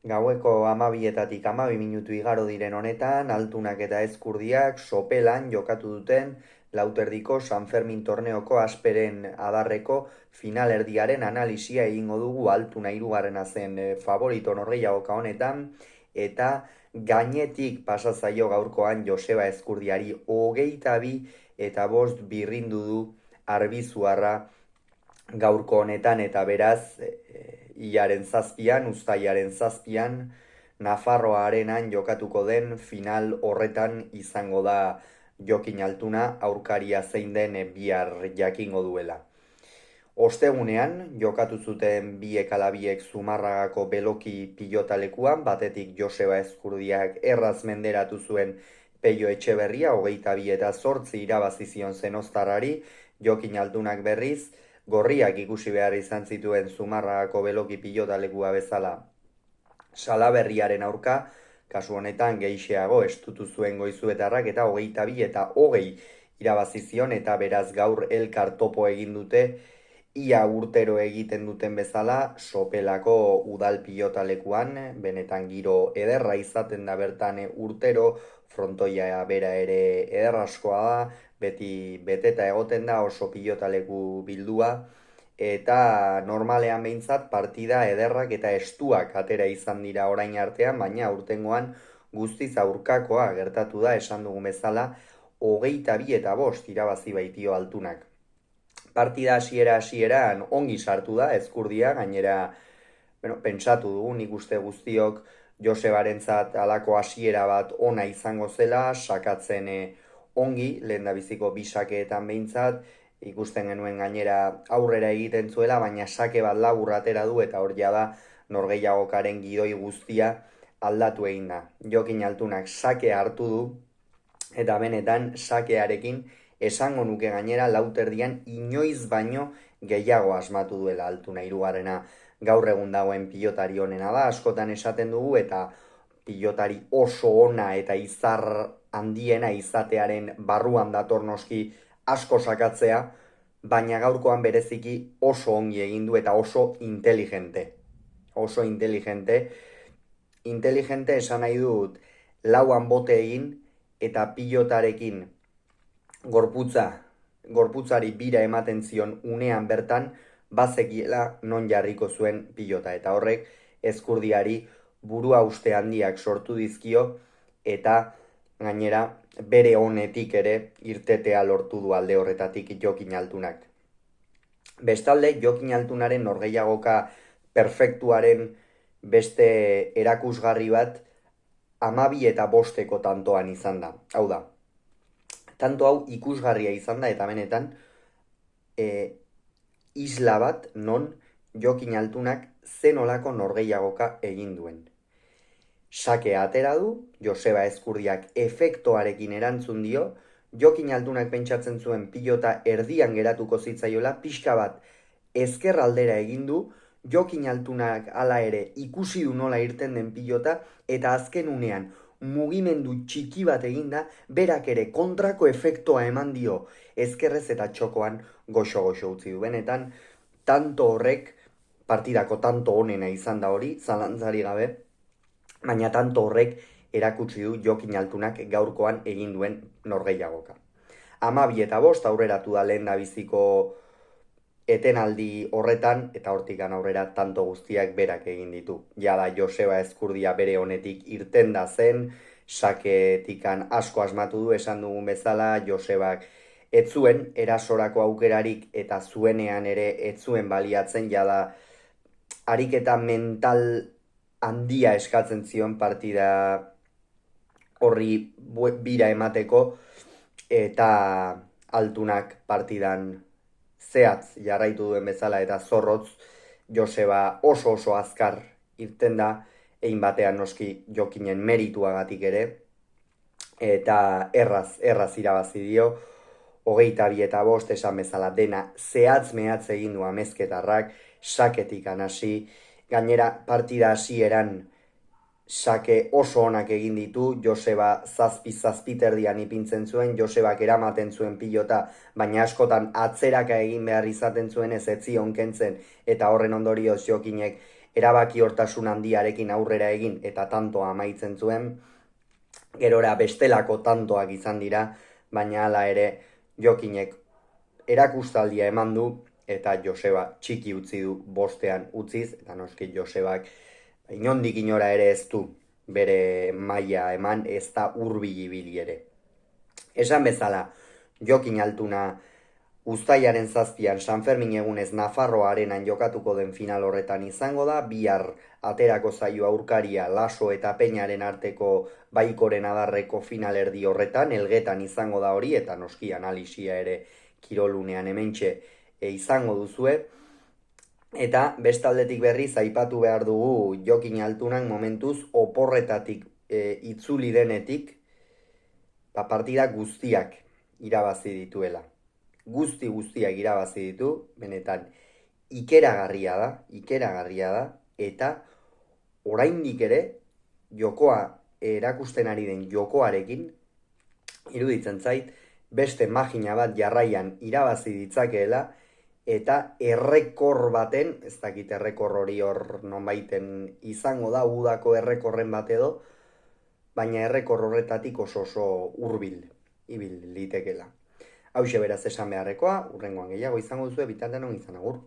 Gaueko 12etatik 12 minutu igaro diren honetan, Altunak eta Ezkurdiak sopelan jokatu duten lauterdiko San Fermin torneoko asperen adarreko finalerdiaren analisia egingo dugu. Altuna hirugarrena zen favorito norgehiagoka honetan, eta gainetik pasa zaio gaurkoan Joseba Ezkurdiari 22 eta 5 birrindu du arbizuarra gaurko honetan, eta beraz hilaren zazpian, uztailaren zazpian, Nafarroa arenan jokatuko den final horretan izango da Jokin Altuna aurkaria zein den bihar jakingo duela. Ostegunean jokatu zuten biek ala biek Zumarragako Beloki pilotalekuan, batetik Joseba Ezkurdiak erraz menderatu zuen Peio Etxeberria 22 eta 8 irabazi zion Zenoztarrari. Jokin Altunak berriz gorriak ikusi behar izan zituen Zumarragako Beloki pilotalekua bezala Salaberriaren aurka, kasu honetan gehixeago estutu zuen Goizuetarrak eta 22 eta 20 irabazi zion, eta beraz gaur elkar topo egin dute ia urtero egiten duten bezala sopelako udal pilotalekuan. Benetan giro ederra izaten da bertan urtero, frontoia bera ere ederraskoa da, beti beteta egoten da, oso pilotaleku bildua, eta normalean behintzat partida ederrak eta estuak atera izan dira orain artean, baina aurtengoan guztiz aurkakoa gertatu da, esan dugun bezala, 22 eta 5 irabazi baitio Altunak. Partida hasieran ongi sartu da Ezkurdia, gainera pentsatu dugu, nik uste guztiok Josebarentzat alako hasiera bat ona izango zela, sakatzen ongi, lehen da biziko bi sakeetan behintzat, ikusten genuen gainera aurrera egiten zuela, baina sake bat labur atera du, eta hor da norgehiagokaren gidoi guztia aldatu egin da. Jokin Altunak sake hartu du, eta benetan sakearekin esango nuke gainera lauterdian inoiz baino gehiago asmatu duela Altuna. Hirugarrena gaur egun dagoen pilotari honena da, askotan esaten dugu, eta pilotari oso ona eta izar handiena izatearen barruan dator noski asko sakatzea, baina gaurkoan bereziki oso ongi egin du eta oso inteligente. Oso inteligente. Inteligente esan nahi dut lauan bote egin eta pilotarekin gorputzari bira ematen zion unean bertan, bazekiela non jarriko zuen pilota, eta horrek Ezkurdiari burua uste handiak sortu dizkio, eta gainera bere honetik ere irtetea lortu du alde horretatik Jokin Altunak. Bestalde, Jokin Altunaren norgehiagoka perfektuaren beste erakusgarri bat 12 eta 5 tantoan izan da. Hau da, tanto hau ikusgarria izan da, eta benetan isla bat non Jokin Altunak zenolako norgehiagoka egin duen. Sakea atera du, Joseba Ezkurdiak efektoarekin erantzun dio, Jokin Altunak pentsatzen zuen pilota erdian geratuko zitzaiola, pixka bat ezker aldera egin du, Jokin Altunak hala ere ikusi du nola irten den pilota, eta azken unean mugimendu txiki bat eginda, berak ere kontrako efektoa eman dio ezkerrez, eta txokoan goxo-goxo utzi du. Benetan, tanto horrek, partidako tanto honena izan da hori, zalantzari gabe, baina tanto horrek erakutsi du Jokin Altunak gaurkoan egin duen norgehiagoka. 12 eta 5 aurreratu da lehen da biziko etenaldi horretan, eta hortikan aurrera tanto guztiak berak egin ditu. Jada Joseba Ezkurdia bere honetik irten da zen, saketikan asko asmatu du, esan dugun bezala, Josebak ez zuen erasorako aukerarik, eta zuenean ere ez zuen baliatzen, jada ariketa mental handia eskatzen zion partida horri bira emateko, eta Altunak partidan zehatz jarraitu duen bezala eta zorrotz, Joseba oso azkar irten da, egin batean noski Jokinen merituagatik ere, eta erraz irabazi dio, 22 eta 5 esan bezala dena zehatz mehatz egin du Amezketarrak, saketik hasi, gainera partida hasieran sake oso onak egin ditu, Joseba zazpiterdian ipintzen zuen, Josebak eramaten zuen pilota, baina askotan atzeraka egin behar izaten zuen, ez zion kentzen, eta horren ondorioz Jokinek erabaki hortasun handiarekin aurrera egin eta tantoa amaitzen zuen, gerora bestelako tantoak izan dira, baina hala ere Jokinek erakustaldia eman du, eta Joseba txiki utzi du bostean utziz, eta noski Josebak inondik inora ere ez du bere maila eman, ez da hurbil ibili ere. Esan bezala, Jokin Altuna uztailaren 7an San Fermin egunez Nafarroa arenan jokatuko den final horretan izango da, bihar aterako zaio aurkaria Laso eta Peñaren arteko Baikoren adarreko finalerdi horretan, Elgetan izango da hori, eta noski analisia ere kirolunean hementxe izango duzue. Eta bestaldetik berriz aipatu behar dugu Jokin Altunak momentuz oporretatik itzuli denetik partida guztiak irabazi dituela. Guztiak irabazi ditu, benetan ikeragarria da, eta oraindik ere jokoa erakusten ari den jokoarekin iruditzen zait beste magina bat jarraian irabazi ditzakeela, eta errekor baten, ez dakit errekor hori hor nonbaiten izango da, udako errekorren bat edo, baina errekor horretatik oso hurbil ibil litekela. Hauxe beraz esan beharrekoa, hurrengoan gehiago izango duzue, bitartean on izan, agur.